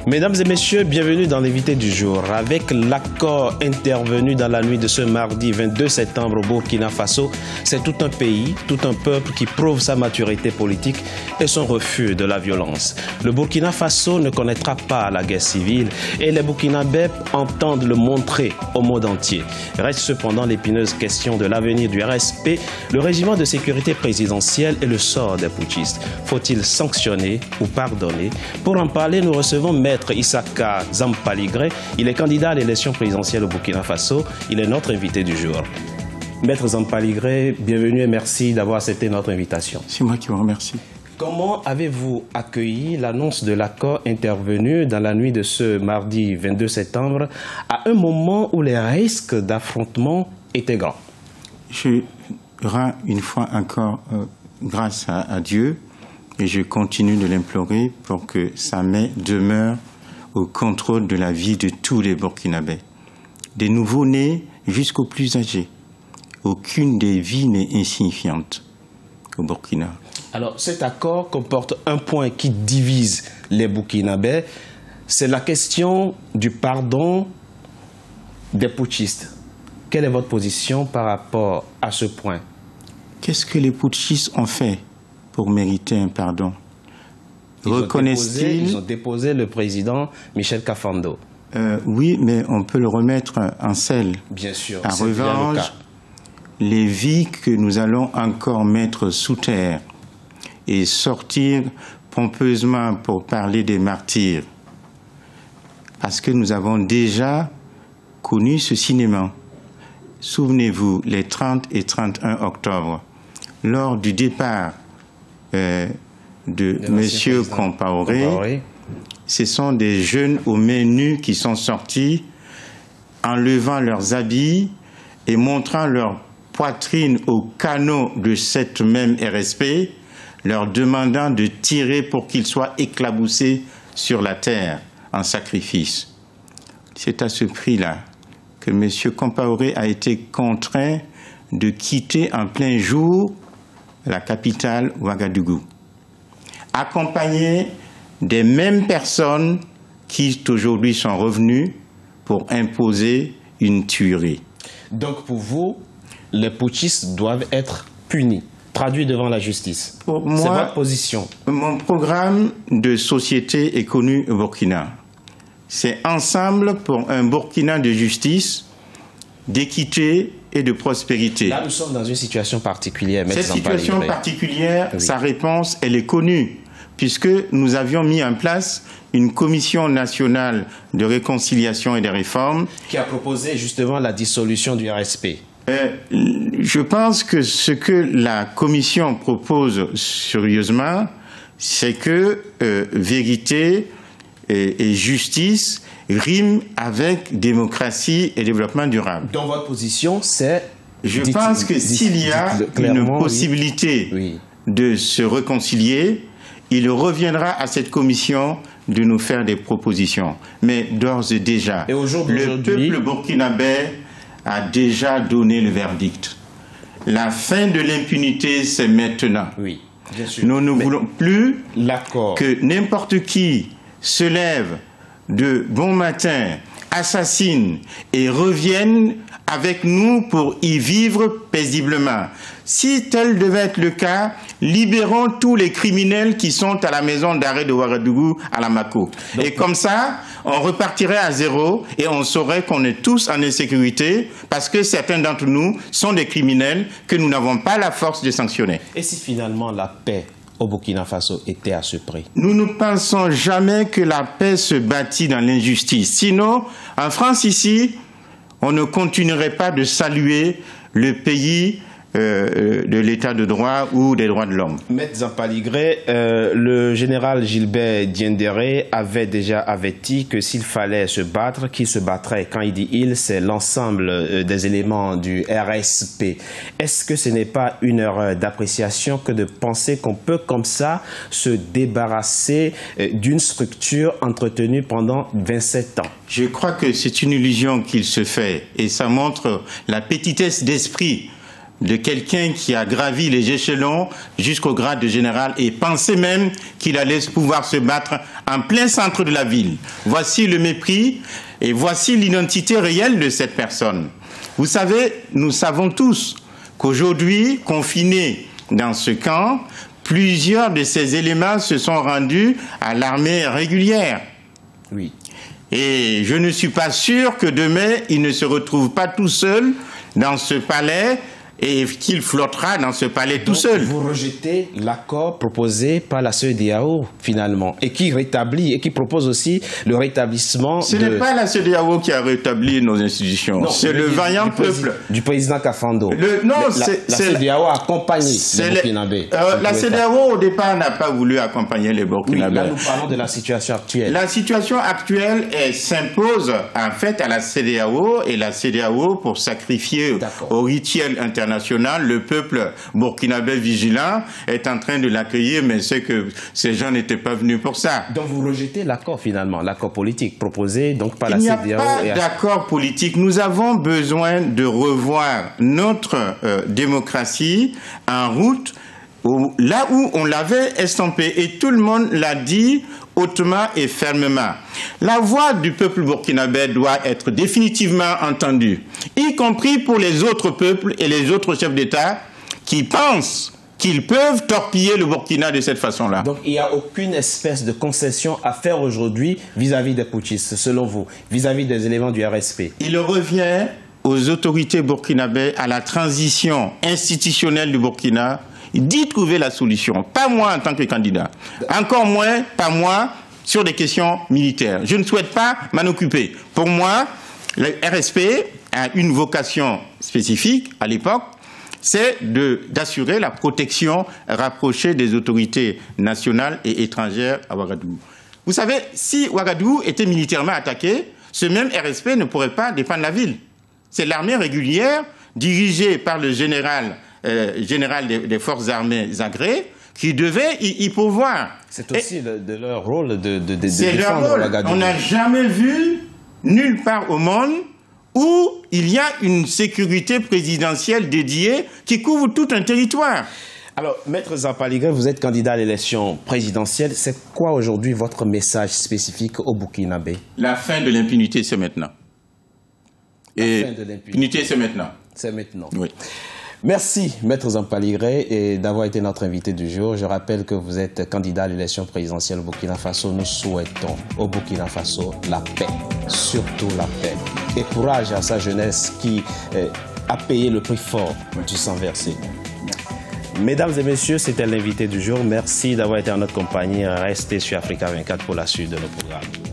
Mesdames et messieurs, bienvenue dans l'invité du jour. Avec l'accord intervenu dans la nuit de ce mardi 22 septembre au Burkina Faso, c'est tout un pays, tout un peuple qui prouve sa maturité politique et son refus de la violence. Le Burkina Faso ne connaîtra pas la guerre civile et les Burkinabés entendent le montrer au monde entier. Reste cependant l'épineuse question de l'avenir du RSP, le régiment de sécurité présidentielle et le sort des putschistes. Faut-il sanctionner ou pardonner? Pour en parler, nous recevons Maître Issaka Zampaligré. Il est candidat à l'élection présidentielle au Burkina Faso. Il est notre invité du jour. Maître Zampaligré, bienvenue et merci d'avoir accepté notre invitation. C'est moi qui vous remercie. Comment avez-vous accueilli l'annonce de l'accord intervenu dans la nuit de ce mardi 22 septembre à un moment où les risques d'affrontement étaient grands? Je rends une fois encore grâce à Dieu et je continue de l'implorer pour que sa main demeure au contrôle de la vie de tous les Burkinabés, des nouveaux-nés jusqu'aux plus âgés. Aucune des vies n'est insignifiante au Burkina. Alors, cet accord comporte un point qui divise les Burkinabés, c'est la question du pardon des putschistes. Quelle est votre position par rapport à ce point? Qu'est-ce que les putschistes ont fait pour mériter un pardon? Reconnaissent-ils? Ils ont déposé le président Michel Kafando. Oui, mais on peut le remettre en selle. Bien sûr. En revanche, les vies que nous allons encore mettre sous terre et sortir pompeusement pour parler des martyrs, parce que nous avons déjà connu ce cinéma. Souvenez-vous, les 30 et 31 octobre, lors du départ de M. Compaoré, ce sont des jeunes aux mains nues qui sont sortis, enlevant leurs habits et montrant leur poitrine au canot de cette même RSP, leur demandant de tirer pour qu'ils soient éclaboussés sur la terre en sacrifice. C'est à ce prix-là que M. Compaoré a été contraint de quitter en plein jour la capitale Ouagadougou, accompagné des mêmes personnes qui aujourd'hui sont revenues pour imposer une tuerie. Donc pour vous, les putschistes doivent être punis, traduits devant la justice. Pour moi, c'est votre position. Mon programme de société est connu au Burkina. C'est ensemble pour un Burkina de justice, d'équité et de prospérité. Là, nous sommes dans une situation particulière. Cette situation particulière, oui. Sa réponse, elle est connue, puisque nous avions mis en place une commission nationale de réconciliation et de réforme qui a proposé justement la dissolution du RSP. Je pense que ce que la commission propose sérieusement, c'est que vérité et justice riment avec démocratie et développement durable. Donc votre position, c'est... Je pense que s'il y a une possibilité de se réconcilier, il reviendra à cette commission de nous faire des propositions. Mais d'ores et déjà, le peuple burkinabé a déjà donné le verdict. La fin de l'impunité, c'est maintenant. Oui, bien sûr. Nous ne voulons plus que n'importe qui se lève de bon matin, assassine et revienne avec nous pour y vivre paisiblement. Si tel devait être le cas, libérons tous les criminels qui sont à la maison d'arrêt de Ouagadougou à la Mako. Et comme ça, on repartirait à zéro et on saurait qu'on est tous en insécurité parce que certains d'entre nous sont des criminels que nous n'avons pas la force de sanctionner. Et si finalement la paix au Burkina Faso était à ce prix? Nous ne pensons jamais que la paix se bâtit dans l'injustice. Sinon, en France ici, on ne continuerait pas de saluer le pays de l'état de droit ou des droits de l'homme. Maître Zampaligré, le général Gilbert Diendéré avait déjà averti que s'il fallait se battre, qu'il se battrait. Quand il dit « il », c'est l'ensemble des éléments du RSP. Est-ce que ce n'est pas une erreur d'appréciation que de penser qu'on peut comme ça se débarrasser d'une structure entretenue pendant 27 ans? Je crois que c'est une illusion qu'il se fait et ça montre la petitesse d'esprit de quelqu'un qui a gravi les échelons jusqu'au grade de général et pensait même qu'il allait pouvoir se battre en plein centre de la ville. Voici le mépris et voici l'identité réelle de cette personne. Vous savez, nous savons tous qu'aujourd'hui, confinés dans ce camp, plusieurs de ces éléments se sont rendus à l'armée régulière. Oui. Et je ne suis pas sûr que demain, il ne se retrouve pas tout seul dans ce palais et qu'il flottera dans ce palais tout seul. Vous rejetez l'accord proposé par la CEDEAO, finalement, et qui rétablit, et qui propose aussi le rétablissement Ce n'est pas la CEDEAO qui a rétabli nos institutions, c'est le vaillant peuple. Du président Kafando. La CEDEAO a accompagné les Burkinabés. La CEDEAO, au départ, n'a pas voulu accompagner les Burkinabés. Oui, là, nous parlons de la situation actuelle. La situation actuelle s'impose, en fait, à la CEDEAO, et la CEDEAO, pour sacrifier au rituel international, le peuple burkinabé vigilant est en train de l'accueillir, mais c'est que ces gens n'étaient pas venus pour ça. Donc vous rejetez l'accord finalement, l'accord politique proposé donc par la CEDEAO. Il n'y a pas d'accord politique. Nous avons besoin de revoir notre démocratie en route là où on l'avait estampé. Et tout le monde l'a dit hautement et fermement. La voix du peuple burkinabé doit être définitivement entendue, y compris pour les autres peuples et les autres chefs d'État qui pensent qu'ils peuvent torpiller le Burkina de cette façon-là. Donc il n'y a aucune espèce de concession à faire aujourd'hui vis-à-vis des putschistes, selon vous, vis-à-vis des éléments du RSP. Il revient aux autorités burkinabées, à la transition institutionnelle du Burkina, d'y trouver la solution. Pas moi en tant que candidat. Encore moins, pas moi, sur des questions militaires. Je ne souhaite pas m'en occuper. Pour moi, le RSP a une vocation spécifique à l'époque, c'est d'assurer la protection rapprochée des autorités nationales et étrangères à Ouagadougou. Vous savez, si Ouagadougou était militairement attaqué, ce même RSP ne pourrait pas défendre la ville. C'est l'armée régulière, dirigée par le général des forces armées Zagré, qui devait y pourvoir. C'est aussi de leur rôle de c'est défendre leur rôle. Ouagadougou. On n'a jamais vu, nulle part au monde, où il y a une sécurité présidentielle dédiée qui couvre tout un territoire. Alors, Maître Zampaligré, vous êtes candidat à l'élection présidentielle. C'est quoi aujourd'hui votre message spécifique au Burkinabé? La fin de l'impunité, c'est maintenant. Et l'impunité, c'est maintenant. C'est maintenant. Oui. Merci, Maître Zampaligré, d'avoir été notre invité du jour. Je rappelle que vous êtes candidat à l'élection présidentielle au Burkina Faso. Nous souhaitons au Burkina Faso la paix, surtout la paix. Et courage à sa jeunesse qui a payé le prix fort du sang versé. Mesdames et messieurs, c'était l'invité du jour. Merci d'avoir été en notre compagnie. Restez sur Africa 24 pour la suite de nos programmes.